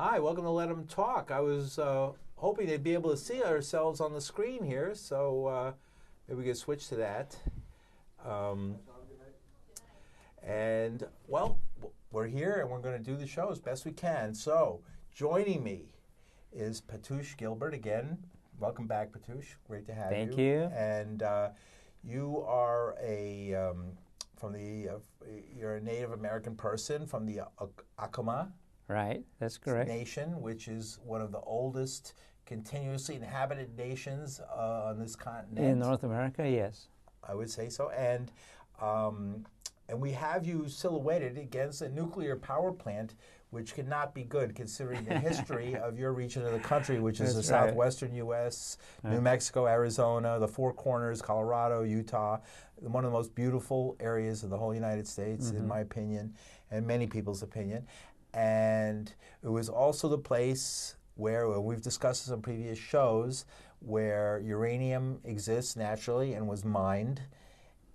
Hi, welcome to Let Them Talk. I was hoping they'd be able to see ourselves on the screen here, so maybe we could switch to that. And, well, we're here and we're going to do the show as best we can. So, joining me is Petuuche Gilbert again. Welcome back, Petuuche. Great to have you. Thank you. And you are you're a Native American person from the Acoma. Right, that's correct. Nation, which is one of the oldest continuously inhabited nations on this continent. In North America, yes. I would say so. And we have you silhouetted against a nuclear power plant, which cannot be good considering the history of your region of the country, which is the southwestern U.S., New Mexico, Arizona, the Four Corners, Colorado, Utah, one of the most beautiful areas of the whole United States, in my opinion, and many people's opinion. And it was also the place where we've discussed this on previous shows, where uranium exists naturally and was mined,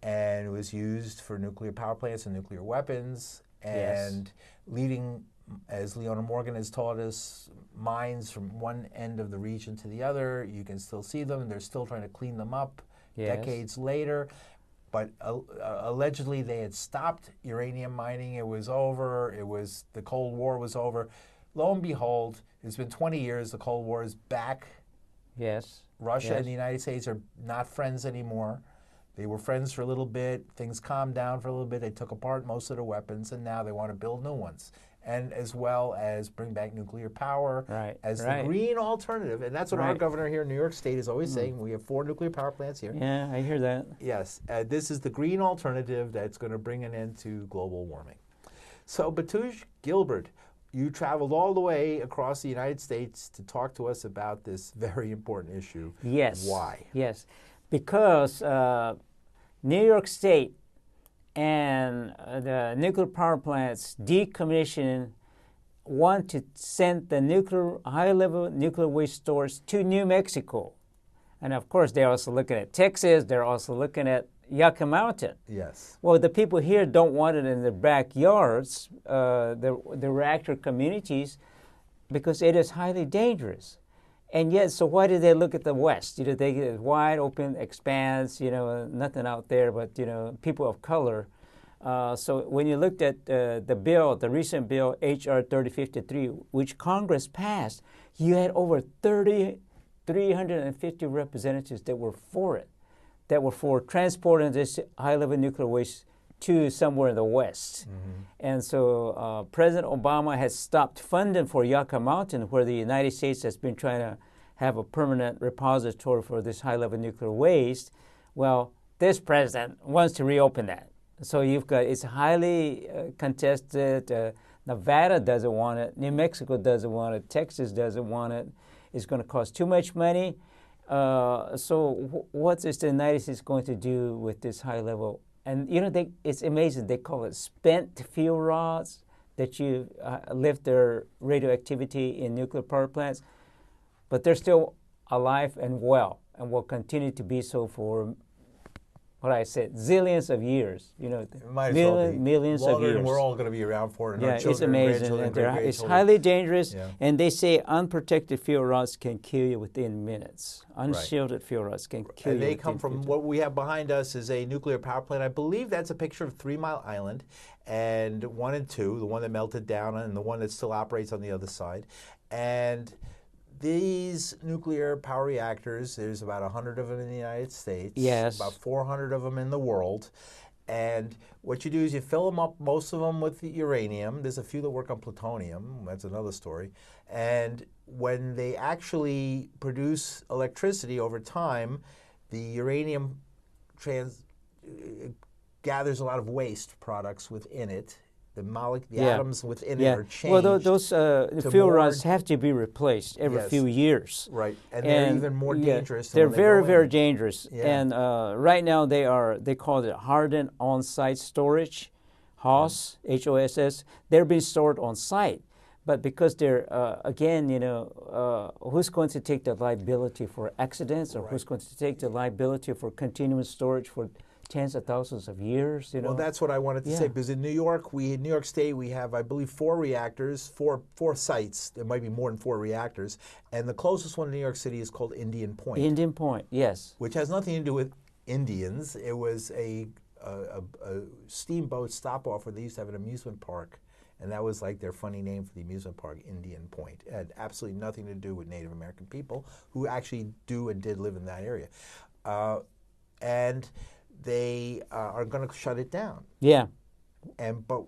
and it was used for nuclear power plants and nuclear weapons, and leading, as Leona Morgan has taught us, mines from one end of the region to the other. You can still see them. They're still trying to clean them up decades later. But allegedly they had stopped uranium mining. It was over. The Cold War was over. Lo and behold, it's been 20 years. The Cold War is back. Yes. Russia and the United States are not friends anymore. They were friends for a little bit. Things calmed down for a little bit. They took apart most of their weapons, and now they want to build new ones. And as well as bring back nuclear power as the green alternative. And that's what our governor here in New York State is always saying. We have 4 nuclear power plants here. Yeah, I hear that. Yes, this is the green alternative that's going to bring an end to global warming. So, Petuuche Gilbert, you traveled all the way across the United States to talk to us about this very important issue. Yes. Why? Yes, because New York State and the nuclear power plants decommissioning want to send the high-level nuclear waste stores to New Mexico. And of course, they're also looking at Texas. They're also looking at Yucca Mountain. Yes. Well, the people here don't want it in their backyards, the reactor communities, because it is highly dangerous. And yet, so why do they look at the West? You know, they get wide open expanse, nothing out there but, people of color. So when you looked at the recent bill, H.R. 3053, which Congress passed, you had over 350 representatives that were for it, that were for transporting this high-level nuclear waste to somewhere in the West. And so President Obama has stopped funding for Yucca Mountain, where the United States has been trying to have a permanent repository for this high-level nuclear waste. Well, this president wants to reopen that. So it's highly contested. Nevada doesn't want it. New Mexico doesn't want it. Texas doesn't want it. It's going to cost too much money. So what is the United States going to do with this high-level? And, it's amazing. They call it spent fuel rods that you lift their radioactivity in nuclear power plants. But they're still alive and well and will continue to be so for, what I said, zillions of years. Millions of years. And we're all going to be around for it. Yeah, it's amazing. It's highly dangerous. Yeah. And they say unprotected fuel rods can kill you within minutes. Unshielded fuel rods can kill you. And they come from what we have behind us is a nuclear power plant. I believe that's a picture of 3 Mile Island, and 1 and 2, the one that melted down and the one that still operates on the other side. And these nuclear power reactors, there's about 100 of them in the United States. Yes. About 400 of them in the world. And what you do is you fill them up, most of them with uranium. There's a few that work on plutonium. That's another story. And when they actually produce electricity over time, the uranium gathers a lot of waste products within it. The atoms within it are changed. Well, those fuel rods have to be replaced every few years. Right, and they're even more dangerous. They're very, very dangerous. Yeah. And right now they call it hardened on-site storage, HOSS, H-O-S-S. They're being stored on site. But because they're, again, who's going to take the liability for accidents, or who's going to take the liability for continuous storage for tens of thousands of years. You know. Well, that's what I wanted to say, because in New York State, we have, I believe, 4 reactors, four sites. There might be more than 4 reactors, and the closest one in New York City is called Indian Point. Indian Point, yes. Which has nothing to do with Indians. It was a steamboat stop-off where they used to have an amusement park, and that was like their funny name for the amusement park, Indian Point. It had absolutely nothing to do with Native American people who actually do and did live in that area. And they are going to shut it down. Yeah. But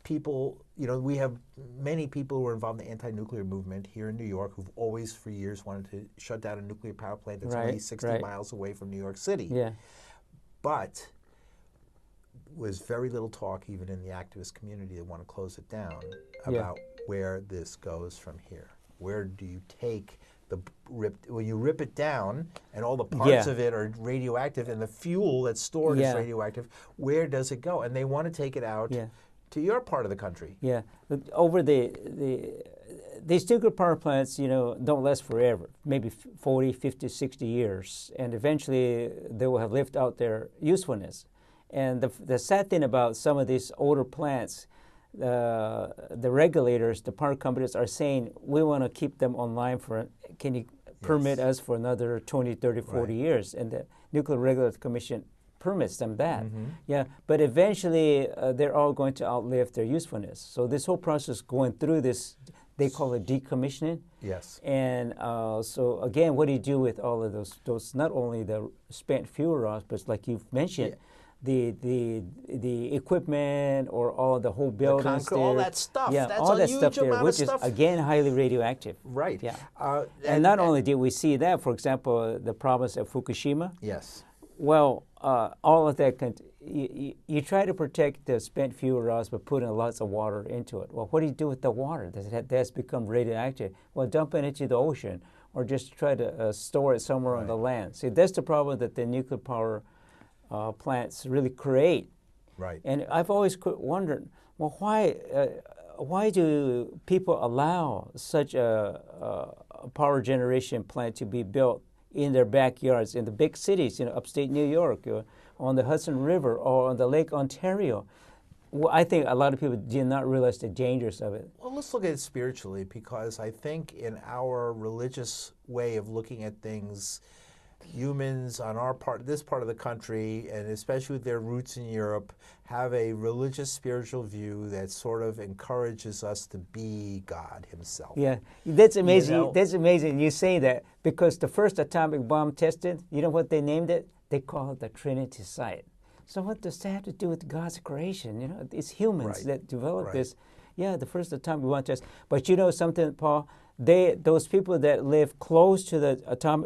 people, we have many people who are involved in the anti-nuclear movement here in New York who've always for years wanted to shut down a nuclear power plant that's only 60 miles away from New York City. Yeah. But was very little talk even in the activist community that want to close it down about where this goes from here. Where do you take when you rip it down and all the parts of it are radioactive and the fuel that's stored is radioactive, where does it go? And they want to take it out to your part of the country. Yeah. Over these nuclear power plants, don't last forever, maybe 40, 50, 60 years. And eventually they will have lived out their usefulness. And the sad thing about some of these older plants, the regulators, the power companies are saying, we want to keep them online can you permit us for another 20, 30, 40 years? And the Nuclear Regulatory Commission permits them that. Mm-hmm. Yeah, but eventually they're all going to outlive their usefulness. So this whole process going through this, they call it decommissioning. Yes. And so again, what do you do with all of those not only the spent fuel rods, but like you've mentioned, the equipment or all the whole buildings, all that stuff. Yeah, that's all a that huge stuff there, amount which of stuff. is again highly radioactive. Right. Yeah. And not only did we see that, for example, the province of Fukushima. Yes. Well, all of that you try to protect the spent fuel rods by putting lots of water into it. Well, what do you do with the water that's become radioactive? Well, dump it into the ocean, or just try to store it somewhere on the land. See, that's the problem that the nuclear power plants really create. Right. And I've always wondered, well, why do people allow such a power generation plant to be built in their backyards in the big cities, upstate New York, on the Hudson River, or on the Lake Ontario? Well, I think a lot of people did not realize the dangers of it. Well, let's look at it spiritually, because I think in our religious way of looking at things, humans on this part of the country, and especially with their roots in Europe, have a religious spiritual view that sort of encourages us to be God himself. Yeah, that's amazing. That's amazing you say that, because the first atomic bomb tested, you know what they named it? They called it the Trinity site. So what does that have to do with God's creation? It's humans that developed this. Yeah, the first atomic bomb test. But you know something, Paul? Those people that live close to the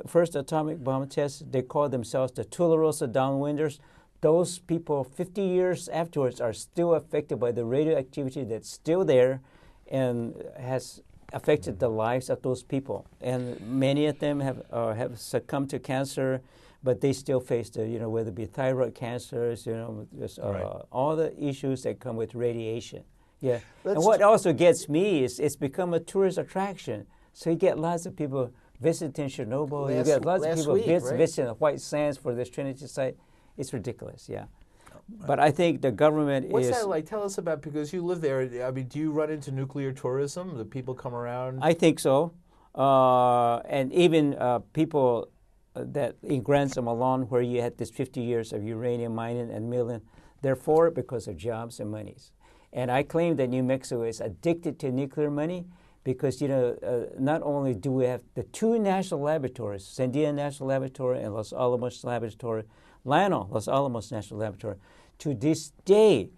first atomic bomb test, they call themselves the Tularosa downwinders. Those people, 50 years afterwards, are still affected by the radioactivity that's still there and has affected the lives of those people. And many of them have succumbed to cancer, but they still face whether it be thyroid cancers, all the issues that come with radiation. Yeah, and what also gets me is it's become a tourist attraction. So you get lots of people visiting Chernobyl. You get lots of people visiting the White Sands for this Trinity site. It's ridiculous, yeah. But I think the government What's that like? Tell us about, because you live there. I mean, do you run into nuclear tourism? Do people come around? I think so. And even people that in Grand Malone, where you had this 50 years of uranium mining and milling, they're for it because of jobs and monies. And I claim that New Mexico is addicted to nuclear money because, not only do we have the 2 national laboratories, Sandia National Laboratory and Los Alamos Laboratory, Los Alamos National Laboratory, to this day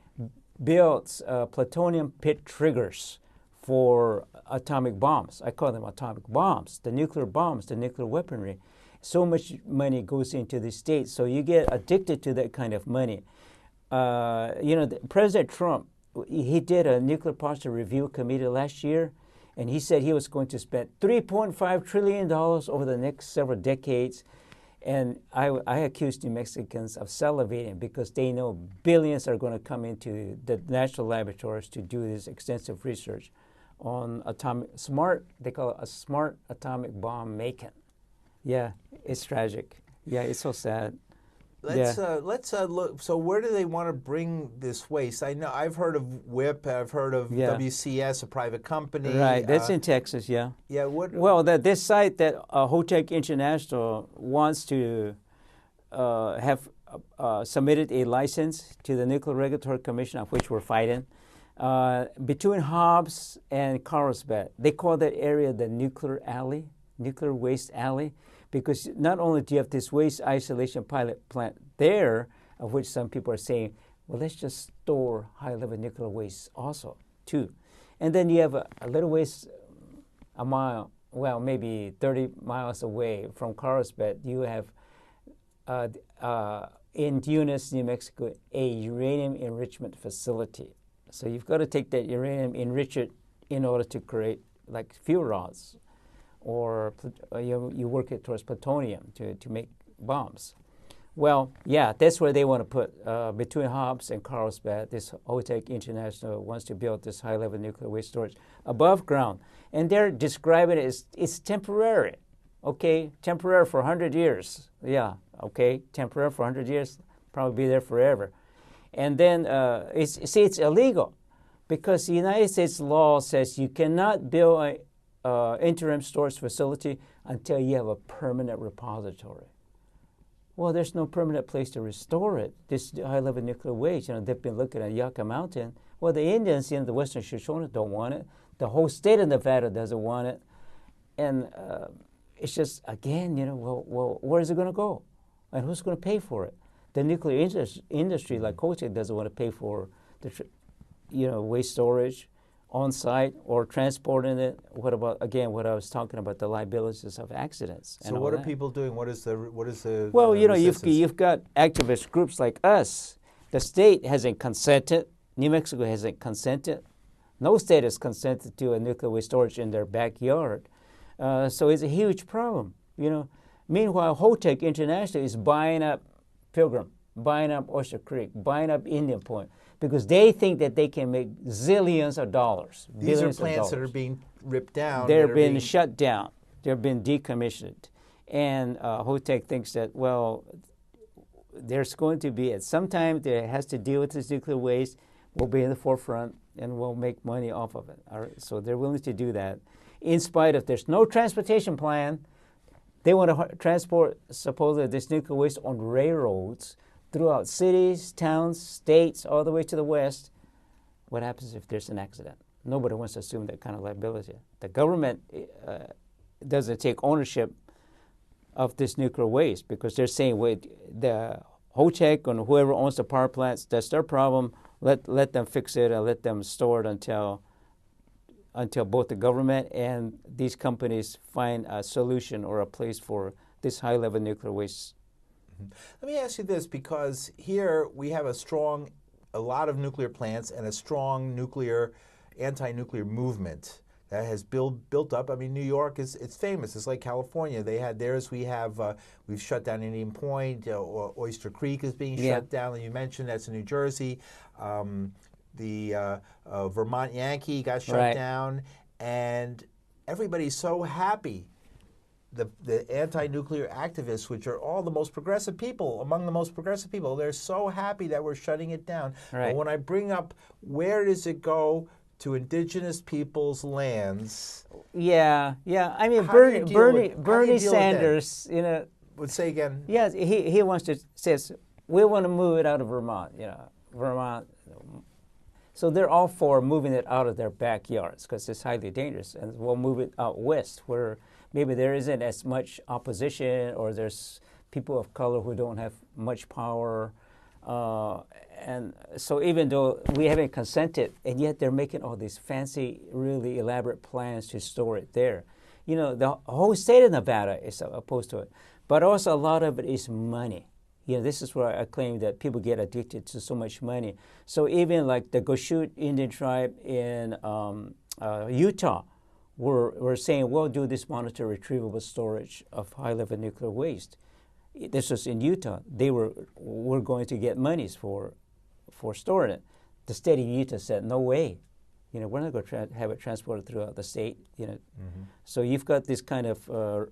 builds plutonium pit triggers for atomic bombs. I call them atomic bombs, the nuclear bombs, the nuclear weaponry. So much money goes into the states, so you get addicted to that kind of money. President Trump, he did a nuclear posture review committee last year, and he said he was going to spend $3.5 trillion over the next several decades. And I accuse New Mexicans of salivating because they know billions are going to come into the national laboratories to do this extensive research on they call it a smart atomic bomb making. Yeah, it's tragic. Yeah, it's so sad. Let's look. So where do they want to bring this waste? I know I've heard of WIP. I've heard of WCS, a private company. Right, that's in Texas. Yeah. Yeah. Well, this site that Hotech International wants to have submitted a license to the Nuclear Regulatory Commission, of which we're fighting, between Hobbs and Carlsbad. They call that area the nuclear alley, nuclear waste alley, because not only do you have this waste isolation pilot plant there, of which some people are saying, well, let's just store high-level nuclear waste also, too. And then you have a little waste a mile, well, maybe 30 miles away from Carlsbad, you have in Eunice, New Mexico, a uranium enrichment facility. So you've got to take that uranium, enrich it in order to create like fuel rods, or you work it towards plutonium to make bombs. Well, yeah, that's where they want to put, between Hobbs and Carlsbad, this Hotech International wants to build this high-level nuclear waste storage above ground. And they're describing it as it's temporary, okay? Temporary for 100 years. Yeah, okay, temporary for 100 years, probably be there forever. And then, it's illegal because the United States law says you cannot build an interim storage facility until you have a permanent repository. Well, there's no permanent place to restore it. This high-level nuclear waste, they've been looking at Yucca Mountain. Well, the Indians in the Western Shoshone don't want it. The whole state of Nevada doesn't want it. And it's just, again, well, where is it going to go? And who's going to pay for it? The nuclear industry, like Hotech, doesn't want to pay for the, waste storage on site or transporting it. What about, again, what I was talking about, the liabilities of accidents? So what are people doing? What is the well, you've got activist groups like us. The state hasn't consented. New Mexico hasn't consented. No state has consented to a nuclear waste storage in their backyard. So it's a huge problem. Meanwhile, Hotech International is buying up Pilgrim, buying up Oyster Creek, buying up Indian Point, because they think that they can make zillions of dollars. These are plants that are being ripped down. They're being shut down. They're being decommissioned. And Hotech thinks that, well, there's going to be, at some time, there has to deal with this nuclear waste. We'll be in the forefront, and we'll make money off of it. All right? So they're willing to do that. In spite of there's no transportation plan, they want to transport, supposedly, this nuclear waste on railroads throughout cities, towns, states, all the way to the west. What happens if there's an accident? Nobody wants to assume that kind of liability. The government doesn't take ownership of this nuclear waste because they're saying, wait, the Hotech and whoever owns the power plants, that's their problem. Let them fix it and let them store it until both the government and these companies find a solution or a place for this high-level nuclear waste. Let me ask you this, because here we have a lot of nuclear plants and a strong anti-nuclear movement that has built up. I mean, New York it's famous. It's like California. They had theirs. We've shut down Indian Point. Oyster Creek is being shut down. And you mentioned that's in New Jersey. The Vermont Yankee got shut down, and everybody's so happy. The anti-nuclear activists, which are all the most progressive people, among the most progressive people, they're so happy that we're shutting it down. Right. But when I bring up where does it go to indigenous people's lands? Yeah. I mean, Bernie Sanders, would say again. Yes, he wants to says we want to move it out of Vermont. Vermont. So they're all for moving it out of their backyards because it's highly dangerous, and we'll move it out west where maybe there isn't as much opposition, or there's people of color who don't have much power. And so even though we haven't consented, and yet they're making all these fancy, really elaborate plans to store it there. The whole state of Nevada is opposed to it. But also a lot of it is money. This is where I claim that people get addicted to so much money. So even like the Goshute Indian tribe in Utah, we're saying we'll do this monetary retrievable storage of high-level nuclear waste. This was in Utah. We're going to get monies for storing it. The state of Utah said, no way. We're not going to have it transported throughout the state. So you've got this kind of,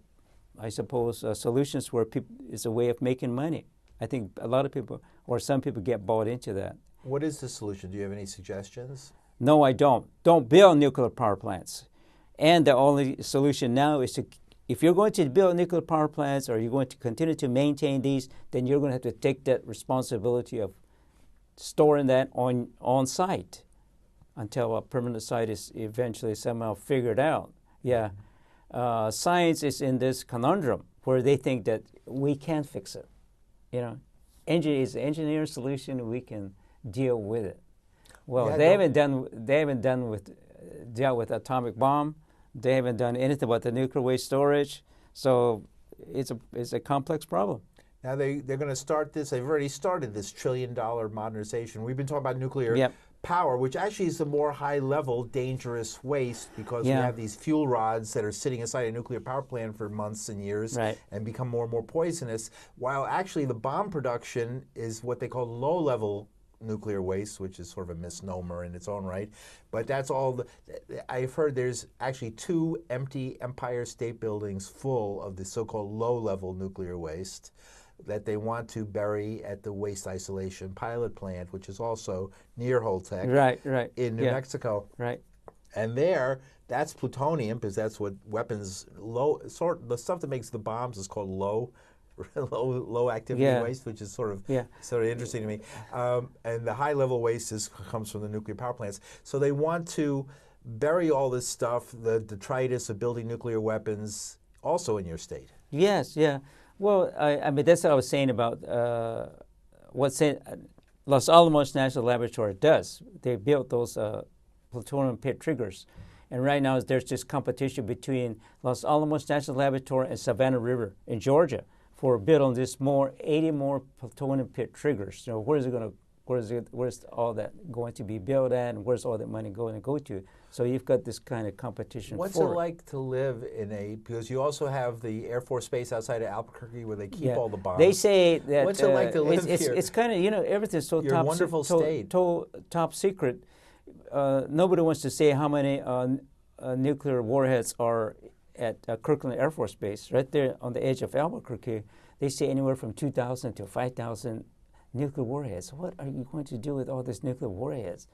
I suppose, solutions where it's a way of making money. I think a lot of people or some people get bought into that. What is the solution? Do you have any suggestions? No, I don't. Don't build nuclear power plants. And the only solution now is to, if you're going to build nuclear power plants or you're going to continue to maintain these, then you're going to have to take that responsibility of storing that on site until a permanent site is eventually somehow figured out. Yeah. Science is in this conundrum where they think that we can't fix it. You know, is the engineer solution, we can deal with it. Well, Yeah, they haven't dealt with atomic bomb. They haven't done anything about the nuclear waste storage. So it's a complex problem. Now they're going to start this. They've already started this $1 trillion modernization. We've been talking about nuclear power, which actually is a more high-level, dangerous waste because we have these fuel rods that are sitting inside a nuclear power plant for months and years and become more and more poisonous, while actually the bomb production is what they call low-level nuclear waste, which is sort of a misnomer in its own right. But that's all. I've heard there's actually 2 empty Empire State Buildings full of the so-called low-level nuclear waste that they want to bury at the waste isolation pilot plant, which is also near Holtec, in New Mexico. Right. And that's plutonium, because that's what weapons the stuff that makes the bombs is called low activity waste, which is sort of interesting to me. And the high level waste comes from the nuclear power plants. So they want to bury all this stuff, the detritus of building nuclear weapons, also in your state. Yes, yeah. Well, I mean, that's what I was saying about what Los Alamos National Laboratory does. They built those plutonium pit triggers. And right now there's just competition between Los Alamos National Laboratory and Savannah River in Georgia for building this 80 more plutonium pit triggers. You know, where's all that going to be built at, and where's all that money going to go to? So you've got this kind of competition. What's it like to live because you also have the Air Force Base outside of Albuquerque where they keep all the bombs. They say that what's it like to live here? It's kind of, everything's so top wonderful state. Top secret. Nobody wants to say how many nuclear warheads are at Kirkland Air Force Base, right there on the edge of Albuquerque. They say anywhere from 2,000 to 5,000 nuclear warheads. What are you going to do with all these nuclear warheads?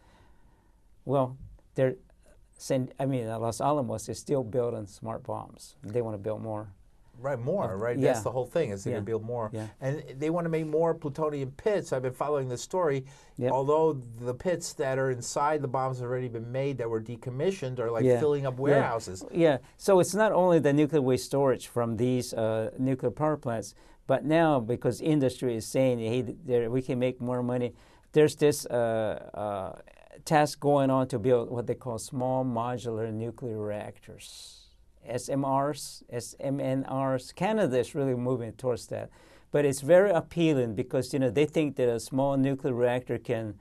Well, Los Alamos is still building smart bombs. They want to build more. Right, more, right? Yeah. That's the whole thing, is they're going to build more. Yeah. And they want to make more plutonium pits. I've been following this story. Although the pits that are inside the bombs have already been made that were decommissioned are like filling up warehouses. Yeah, so it's not only the nuclear waste storage from these nuclear power plants, but now because industry is saying, hey, we can make more money, there's this task going on to build what they call small modular nuclear reactors. SMRs. Canada is really moving towards that. But it's very appealing because, they think that a small nuclear reactor can,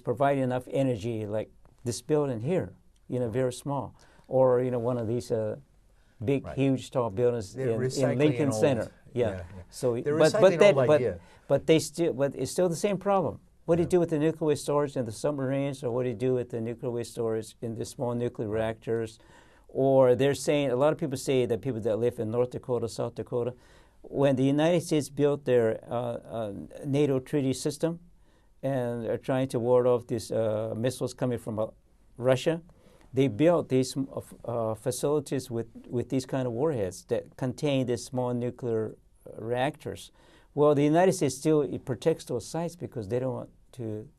provide enough energy like this building here, very small. Or, one of these big, huge, tall buildings in Lincoln Center. Yeah. So, they're recycling old idea. But it's still the same problem. What do you do with the nuclear waste storage in the submarines, or what do you do with the nuclear waste storage in the small nuclear reactors? Or they're saying, a lot of people say that people that live in North Dakota, South Dakota, when the United States built their NATO treaty system and are trying to ward off these missiles coming from Russia, they built these facilities with these kind of warheads that contain these small nuclear reactors. Well, the United States still protects those sites because they don't want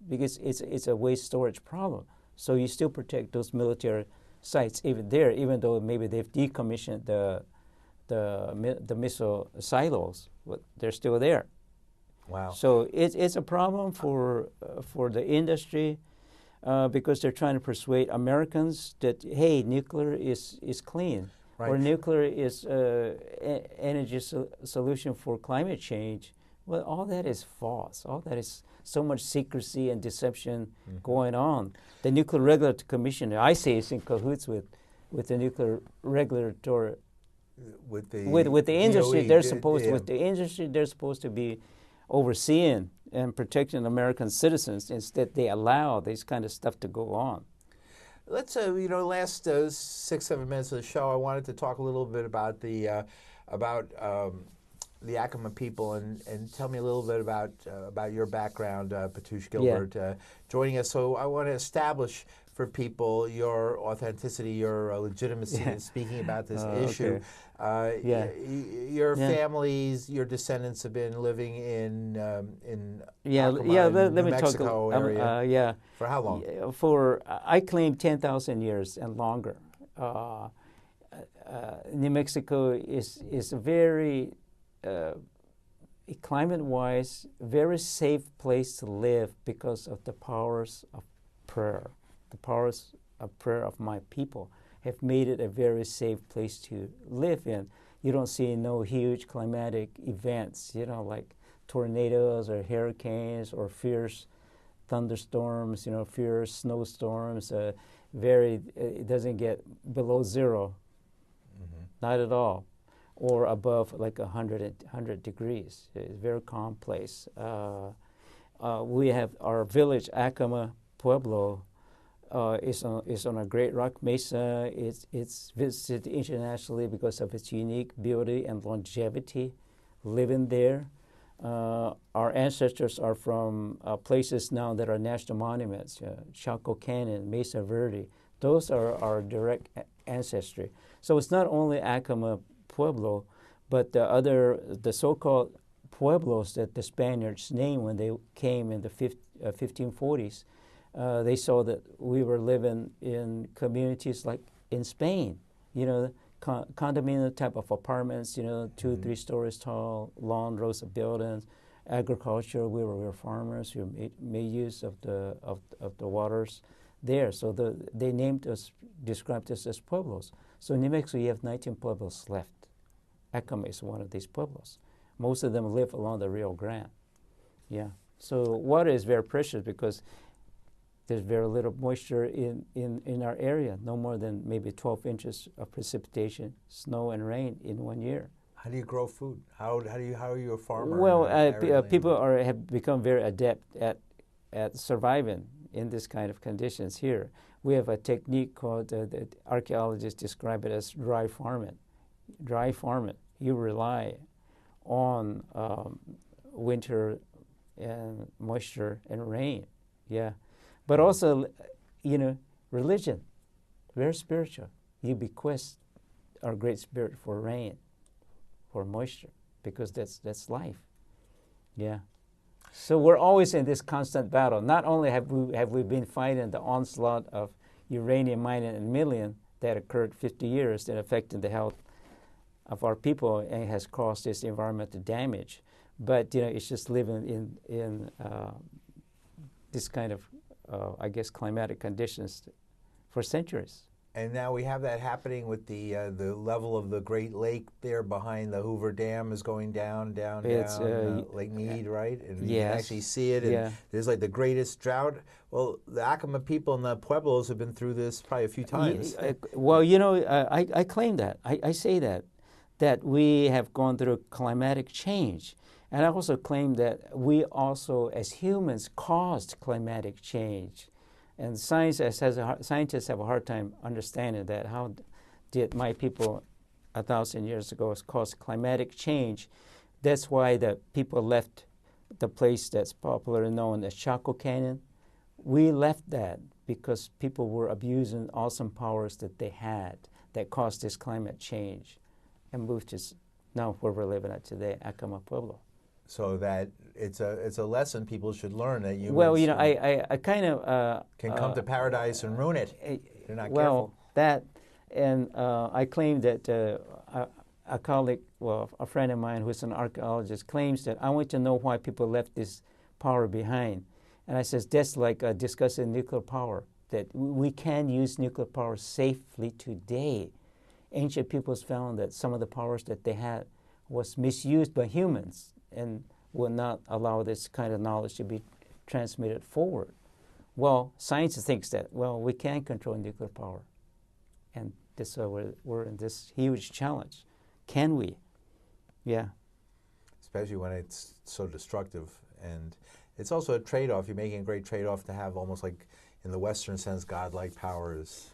because it's a waste storage problem. So you still protect those military sites even though maybe they've decommissioned the missile silos, but they're still there. Wow. So it's a problem for the industry because they're trying to persuade Americans that, hey, nuclear is clean. Right. Or nuclear is energy solution for climate change. Well, all that is false. All that is so much secrecy and deception going on. The Nuclear Regulatory Commission, I say, is in cahoots with the nuclear regulatory. With the industry, with the industry, they're supposed to be overseeing and protecting American citizens. Instead, they allow this kind of stuff to go on. Let's, last 6-7 minutes of the show, I wanted to talk a little bit about the Acoma people and tell me a little bit about your background, Petuuche Gilbert, joining us. So I want to establish for people your authenticity, your legitimacy in speaking about this issue. Your families, your descendants have been living in Acoma, let New me Mexico talk. area. For how long? I claim 10,000 years and longer. New Mexico is a very climate-wise, very safe place to live because of the powers of prayer. The powers of prayer of my people have made it a very safe place to live in. You don't see no huge climatic events, like tornadoes or hurricanes or fierce thunderstorms, fierce snowstorms. It doesn't get below zero, not at all, or above like 100 degrees. It's a very calm place. We have our village, Acoma Pueblo, is on a great rock mesa. It's visited internationally because of its unique beauty and longevity living there. Our ancestors are from places now that are national monuments, Chaco Canyon, Mesa Verde. Those are our direct ancestry. So it's not only Acoma Pueblo, but the so-called pueblos that the Spaniards named when they came in the 1540s. They saw that we were living in communities like in Spain, condominium type of apartments, 2-3 stories tall, long rows of buildings, agriculture. We were farmers who made use of the waters there. So they described us as pueblos. So in New Mexico, you have 19 pueblos left. Acoma is one of these pueblos. Most of them live along the Rio Grande. Yeah. So water is very precious because there's very little moisture in our area, no more than maybe 12 inches of precipitation, snow and rain in 1 year. How do you grow food? How are you a farmer? Well, people have become very adept at surviving in this kind of conditions here. We have a technique called, the archaeologists describe it as dry farming. Dry farming. You rely on winter and moisture and rain. Yeah. But also, religion, very spiritual. You bequest our Great Spirit for rain, for moisture, because that's life. Yeah. So we're always in this constant battle. Not only have we been fighting the onslaught of uranium mining and milling that occurred 50 years that affected the health of our people and has caused this environmental damage, but it's just living in this kind of climatic conditions for centuries. And now we have that happening with the level of the Great Lake there behind the Hoover Dam is going down, Lake Mead, right? And you can actually see it. And there's like the greatest drought. Well, the Acoma people and the Pueblos have been through this probably a few times. I claim that. I say that we have gone through climatic change. And I also claim that we also, as humans, caused climatic change. And scientists have a hard time understanding that. How did my people 1,000 years ago cause climatic change? That's why the people left the place that's popularly known as Chaco Canyon. We left that because people were abusing awesome powers that they had that caused this climate change and moved to now where we're living at today, Acoma Pueblo. So that it's a lesson people should learn that you. Well, I kind of can come to paradise and ruin it. You're not well, careful. I claim that a colleague, a friend of mine who's an archaeologist, claims that I want to know why people left this power behind, and I says that's like discussing nuclear power. That we can use nuclear power safely today. Ancient peoples found that some of the powers that they had was misused by humans and will not allow this kind of knowledge to be transmitted forward. Well, science thinks that, we can control nuclear power. And this, we're in this huge challenge. Can we? Yeah. Especially when it's so destructive. And it's also a trade-off. You're making a great trade-off to have almost like, in the Western sense, godlike powers.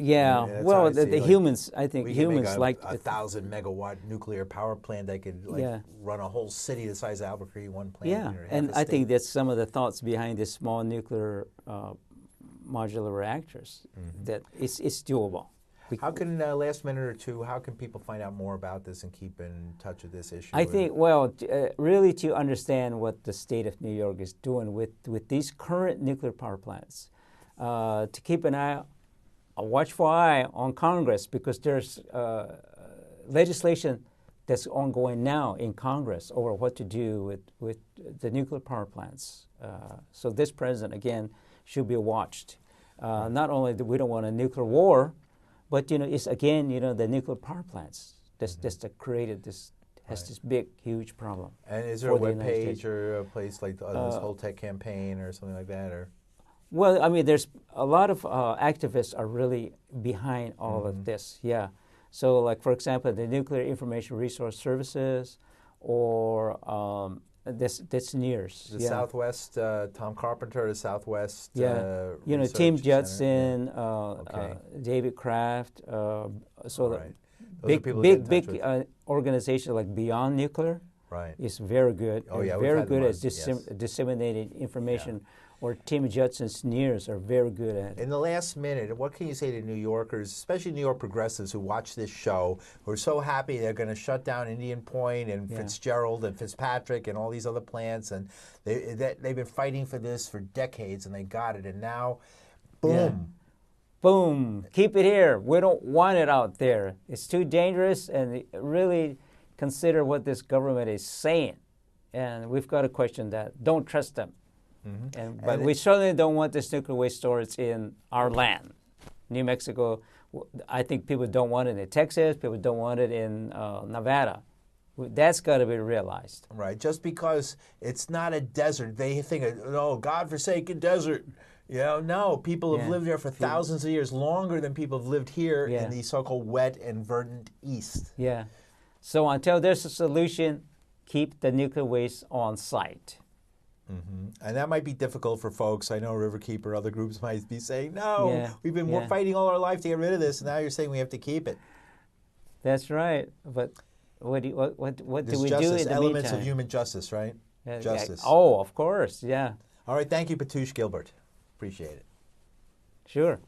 Yeah, well, the humans, I think humans like a 1,000-megawatt nuclear power plant that could run a whole city the size of Albuquerque, one plant. Yeah, and I think that's some of the thoughts behind the small nuclear modular reactors, that it's doable. How can, last minute or two, how can people find out more about this and keep in touch with this issue? I think, well, really to understand what the state of New York is doing with these current nuclear power plants, to keep an eye, a watchful eye on Congress, because there's legislation that's ongoing now in Congress over what to do with the nuclear power plants. So this president, again, should be watched. Not only do we don't want a nuclear war, but, it's again, the nuclear power plants that created this, has this big, huge problem. And is there a web page or a place like this whole tech campaign or something like that? Or? Well, I mean, there's a lot of activists are really behind all of this, yeah. So, like, for example, the Nuclear Information Resource Services, or this NEARS. The Southwest, Tom Carpenter, the Southwest. Tim Judson, David Kraft. Big organization like Beyond Nuclear. Right. Is very good. Oh yeah, very good at disseminating information. Yeah. Or Tim Judson's NEARS are very good at it. In the last minute, what can you say to New Yorkers, especially New York progressives who watch this show, who are so happy they're going to shut down Indian Point and Fitzgerald and Fitzpatrick and all these other plants, and they've been fighting for this for decades, and they got it, and now, boom. Yeah. Boom. Keep it here. We don't want it out there. It's too dangerous, and really consider what this government is saying. And we've got to question that. Don't trust them. But we certainly don't want this nuclear waste storage in our land. New Mexico, I think people don't want it in Texas, people don't want it in Nevada. That's got to be realized. Right, just because it's not a desert, they think, oh, God-forsaken desert. No, people have lived there for thousands of years, longer than people have lived here in the so-called wet and verdant East. Yeah, so until there's a solution, keep the nuclear waste on site. And that might be difficult for folks. I know Riverkeeper, other groups might be saying, no, we've been fighting all our life to get rid of this, and now you're saying we have to keep it. That's right. But what do we do in the meantime? Elements of human justice, right? Justice. Oh, of course, yeah. All right, thank you, Petuuche Gilbert. Appreciate it. Sure.